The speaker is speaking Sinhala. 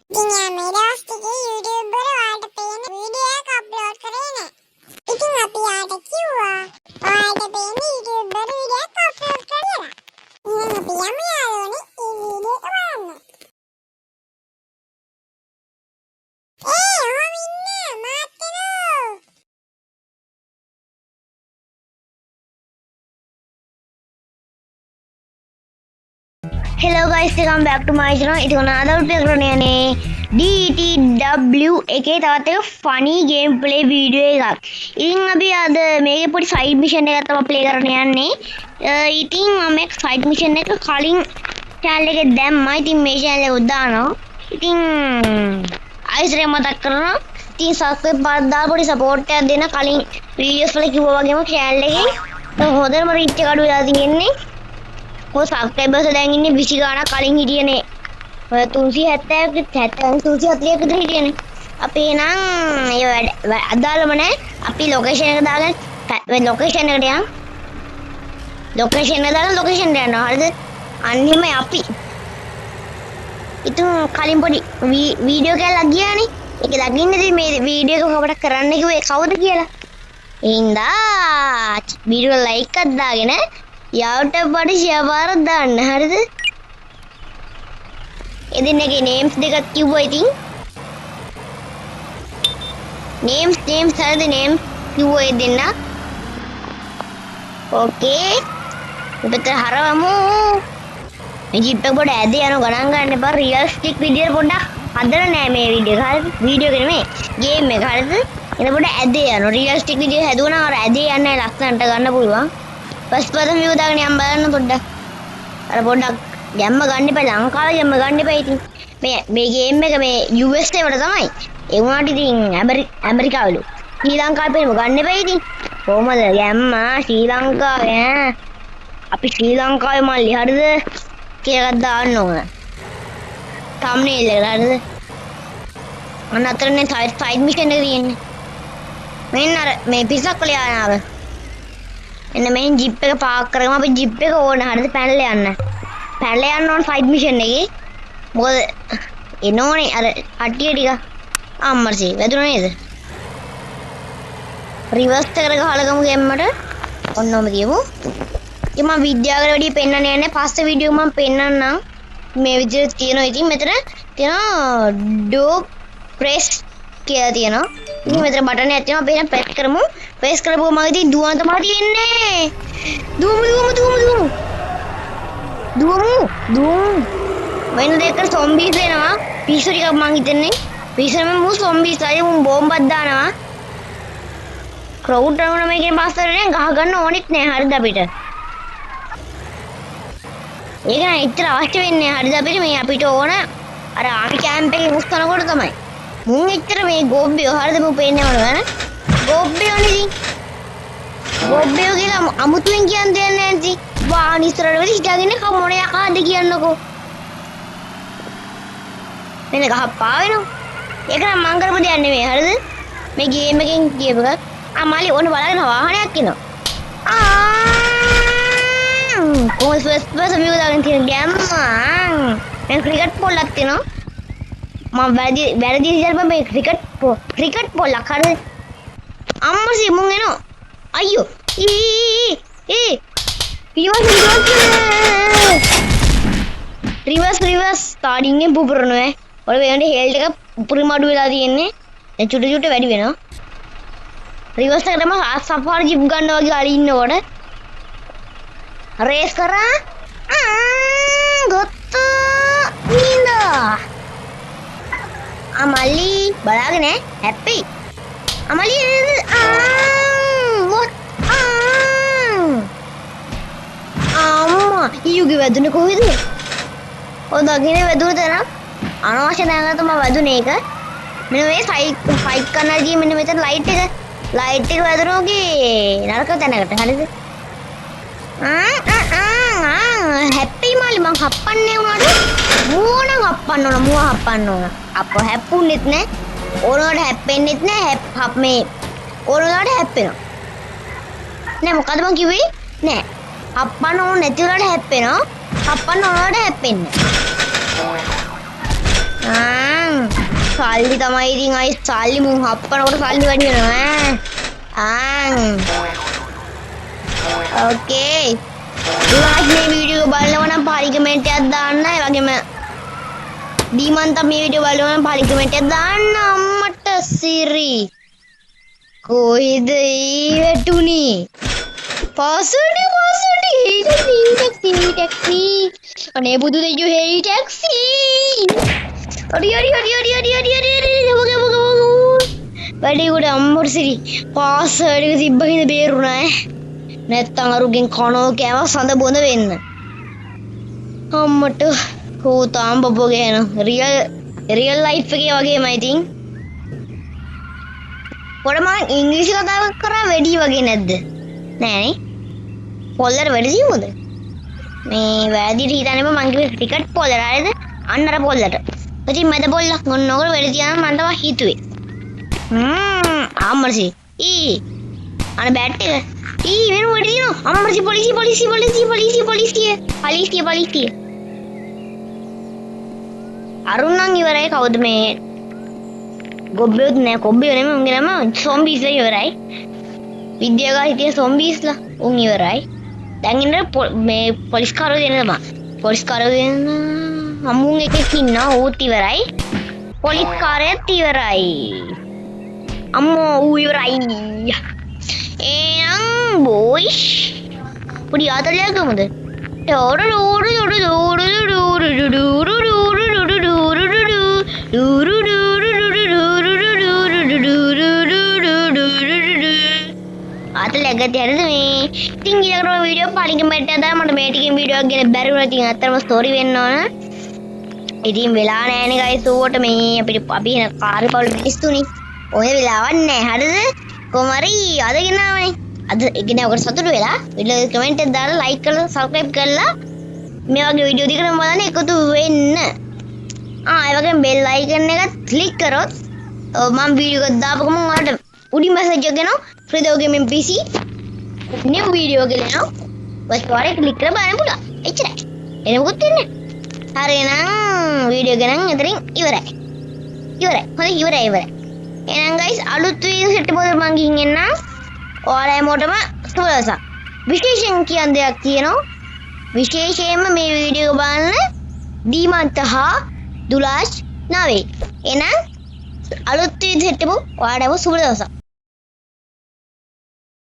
ඉතින් යා මේ දවස් ටිකේ YouTube වල ඔයාලට පේන වීඩියෝ එකක් අප්ලෝඩ් කරේ නෑ. ඉතින් අපි යාට කිව්වා ඔයාලට පේන YouTube වල වීඩියෝ එකක් අප්ලෝඩ් කරලා. ඉතින් අපි යමු යාළුවනේ මේ වීඩියෝ එක බලන්න. ඔහොම ඉන්න මාත්‍යලෝ. Hello guys, welcome back to my channel. Itu kan ada play කරන්නේ DTW එකේ තවත් එක funny gameplay video එකක්. ඉතින් අපි අද මේකේ පොඩි side mission එකක් තමයි play කරන්න යන්නේ. ඉතින් මම මේ side mission එක කලින් channel එකේ දැම්මා. ඉතින් මේ channel එක උදානවා. ඉතින් ආයෙත් මතක් කරනවා. ඉතින් subscribe දාලා පොඩි support එකක් දෙන්න කලින් videos වල කිව්වා වගේම channel එකේ හොඳම reach එක අඩු වෙලා තියෙන්නේ. वो सब्सक्राइबर्स දැන් ඉන්නේ 20 ගාණක් කලින් හිටියනේ. ඔය 370 හිටියනේ. අපි නම් ඒ අදාළම නැහැ. අපි ලොකේෂන් එක දාගෙන ලොකේෂන් එකට යන්න. ලොකේෂන් එක දාලා ලොකේෂන් එකට යනවා. හරිද? අන්නෙම අපි. ඉතින් කලින් පොඩි වීඩියෝ එකක් ගියානේ. ඒක දකින්නදී මේ වීඩියෝ එක කොහොමද කරන්න කිව්වේ කවුද කියලා. ඉන්දා වීඩියෝ ලයික් එකක් දාගෙන යාට පඩි ෂෙයාර් පාරක් දාන්න හරිද? එදිනගේ නේම්ස් දෙකක් කිව්වා ඉතින්. නේම්ස් හරිද නේම්ස් කිව්වා එදින්න. ඕකේ. උපතර හරවමු. මේ ජිප් එක පොඩ ඇද යන ගණන් ගන්න එපා. රියලිස්ටික් විදියට පොඩ්ඩක් හදලා නෑ මේ වීඩියෝ එක. හරිද? වීඩියෝ එක නෙමෙයි. ගේම් එක හරිද? එන පොඩ ඇද යනවා. රියලිස්ටික් විදියට හැදුවනම් අර ඇද යන්නේ ලස්සනට ගන්න පුළුවන්. First person view දාගෙන යම් බලන්න පොඩ්ඩක්. අර පොඩ්ඩක් ගැම්ම ගන්න එපා ලංකාවේ ගැම්ම ගන්න එපා ඉතින්. මේ ගේම් එක මේ US වල තමයි. ඒ වුණාට ඉතින් ඇමරිකාවලු. ශ්‍රී ලංකාවේ ගන්න එපා ඉතින්. කොහමද ගැම්ම ශ්‍රී ලංකාවේ ඈ. අපි ශ්‍රී ලංකාවේ මල්ලි හරිද? කියලා දාන්න ඕන. thumbnail එක හරිද? මම අතරනේ side mission එක තියෙන්නේ. මෙන්න අර මේ පිසක් වල යනවා. එන්න මේ ජිප් එක පාක් කරගම අපි ජිප් එක ඕන හරිද පැනලා යන්න. පැනලා යන්න ඕන ෆයිට් මිෂන් එකේ. මොකද එනෝනේ අර කට්ටිය ටික අම්මර්සි වැදුනා නේද? රිවර්ස් එකට ගහලා ගමු ගෙම්මට. ඔන්නෝම කියමු. ඉතින් මම විද්‍යාවකට වැඩි පෙන්නන්න යන්නේ. පස්සේ වීඩියෝ මම පෙන්නන්නම්. මේ විදිහට තියෙනවා. ඉතින් මෙතන තියෙනවා ඩෝ ප්‍රෙස් කියලා තියෙනවා. ඉතින් මෙතන බටන් එකක් තියෙනවා. අපි එහෙනම් ප්‍රෙස් කරමු. ප්‍රෙස් කරපුවම මම ඉතින් දුවන තමයි තියෙන්නේ. දුවමු. වෙන දෙයකට සොම්බීස් එනවා. පිස්සු ටිකක් මං හිතන්නේ. පිස්සුම මු සොම්බීස් අය මු බෝම්බක් දානවා. ක්‍රවුඩ් රවුන මේකෙන් පාස්තරේ ගහ ගන්න ඕනෙත් නෑ හරිද අපිට. ඒක නෑ ඉතර අවශ්‍ය වෙන්නේ හරිද අපිට මේ අපිට ඕන අර ආමි කැම්ප් එකේ මුස්තනකොට තමයි. මුන් ඉතර මේ ගොබ්බියෝ හරිද මු පේන්නේ මොනවද? ගොබ්බියෝනේ ඉතින්. ගොබ්බියෝ කියලා අමුතුවෙන් කියන්න දෙයක් නෑ ඉතින්. වාහන ඉස්සරහට වෙලි හිටගෙන මොන යකාද කියන්නකෝ. මෙන්න ගහ පාවෙනවා. ඒක නම් මං කරපු දෙයක් නෙමෙයි හරිද? මේ ගේම් එකෙන් කියපු එකක්. මාලි ඕන බලගෙන වාහනයක් එනවා. කොහොමද ෆස්ට් පර්සන් view දාගෙන තියෙන ගෑම්ම. දැන් ක්‍රිකට් පොල්ලක් තියෙනවා. මම වැරදි විදිහට මේ ක්‍රිකට් පොල්ලක් හරිද? අම්මසි මුන් එනවා. අයියෝ. රිවර්ස් ස්ටාර්ටින් එකෙන් පුපුරනවා. ඔය වෙනදී හෙල්ට් එක පුපුරිම අඩු වෙලා තියෙන්නේ. දැන් චුටි වැඩි වෙනවා. රිවර්ස් එකට තමයි සෆාරි ජිප් ගන්නවා වගේ අරි ඉන්නකොට. රේස් කරා. ගොත්තා. නින්දා. අමලි බලාගෙන හැපි. අමලි ඊයුගේ වැදුනේ කොහෙද? ඔය දකින්නේ වැදුන තැන අනවශ්‍ය තැනකට තමයි වැදුනේ ඒක. මෙන්න මේ ෆයිට් කරනදී මෙන්න මෙතන ලයිට් එක වැදුනෝගේ නරක තැනකට හරිද? හැප්පි මාලි මං හප්පන්නේ උනාට මූණ හප්පන්න ඕන. අප හැප්පුන්නෙත් නෑ. ඕනකට හැප්පෙන්නෙත් නෑ. මේ ඕනකට හැප්පෙනවා. නෑ මොකද මං කිව්වේ? නෑ. හප්පන්න ඕන නැති උනාට හැප්පෙනවා. හප්පන්න ඕනකට හැප්පෙන්නේ. සල්ලි තමයි ඉතින් අය සල්ලි මුන් හප්පනකොට සල්ලි වැඩි වෙනවා ඕකේ දුලාස් මේ වීඩියෝ බලනවා නම් පරි කමෙන්ට් එකක් දාන්න ඒ වගේම දීමන්ත මේ වීඩියෝ බලනවා නම් පරි කමෙන්ට් එකක් දාන්න අම්මට සිරි කොහෙද වැටුනේ පාසුඩි ටැක්සි අනේ බුදු දෙවියෝ හේයි ටැක්සි අඩි වැඩි උඩ අම්මට සිරි පාස්වර්ඩ් එක තිබ්බ හින්දා බේරුණා නැත්තම් අරුගෙන් කනෝ කෑව සඳ බොඳ වෙන්න අම්මට කෝතාම් බබෝ ගේන රියල් ලයිෆ් එකේ වගේමයි ඉතින් පොඩ මම ඉංග්‍රීසි කතා කරා වැඩි වගේ නැද්ද නෑනේ පොල්ලර වැඩි සිමුද මේ වැදිට හිතන්නේ මම කිව්වේ ටිකට් පොල්ලර හරිද අන්න අර පොල්ලට ඉතින් මැද පොල්ලක් මොනෝකට වැඩි තියන මන්ට හිතුවේ අම්මරසි අනේ බැට් එක වෙන වැඩි දිනවා අම්මරසි පොලිසිය අරුණ නම් ඉවරයි කවුද මේ ගොබ්බෙත් නෑ කොබ්බේ නෙමෙයි උන්ගේ නම සොම්බීස්ලා ඉවරයි විද්‍යාගාර හිටිය සොම්බීස්ලා උන් ඉවරයි දැන් ඉන්න මේ පොලිස් කාරෝ දෙන්න තමයි පොලිස් කාරෝ දෙන්න අමුන් එකෙක් ඉන්නවා ඌත් ඉවරයි පොලිස් කාරයත් ඉවරයි අම්මෝ ඌ ඉවරයි එහෙනම් බොයිස් පොඩි ආතලයක් ගමුද ආතලයක් ගත්තේ හරිද මේ ඉතින් ඊළඟට වීඩියෝ පරිග මෙට්ට දාලා මට මේ ටිකෙන් වීඩියෝ එකක් ගෙන බැරි වුණා ඉතින් අත්‍තරම ස්ටෝරි වෙන්න ඕන ඉතින් වෙලා නෑනේ ගයිස් ඌට මේ අපි එන කාර්ය පවුල මිනිස්සුනේ ඔය වෙලාවක් නෑ හරිද කොහමරි අද ගෙනාවනේ අද ගෙන ඔකට සතුටු වෙලා වීඩියෝ කමෙන්ට් එක දාලා ලයික් කරලා සබ්ස්ක්‍රයිබ් කරලා මේ වගේ වීඩියෝ දිගටම බලන්න එකතු වෙන්න ඒ වගේම බෙල් අයිකන් එක ක්ලික් කරොත් මම වීඩියෝ එකක් දාපුවම ඔයාලට උඩින් මැසේජ් එක එනවා ෆ්‍රීඩෝ ගේමින් PC new වීඩියෝ එක එනවා ඔය ස්ටෝරි ක්ලික් කරලා බලන්න පුළුවන් එච්චරයි එන මොකද වෙන්නේ හරි එහෙනම් වීඩියෝ එක නම් එතනින් ඉවරයි හොඳයි ඉවරයි එහෙනම් guys අලුත් වීඩියෝ සෙට් එකක් මම ගිහින් එන්නම් ඔයාලා හැමෝටම සුබ දවසක් විශේෂයෙන් කියන දෙයක් තියෙනවා විශේෂයෙන්ම මේ වීඩියෝ බලන්න දීමන්ත හා දුලාෂ් නවේ එහෙනම් අලුත් වීඩියෝ සෙට් එක ඔයාලටම සුබ දවසක්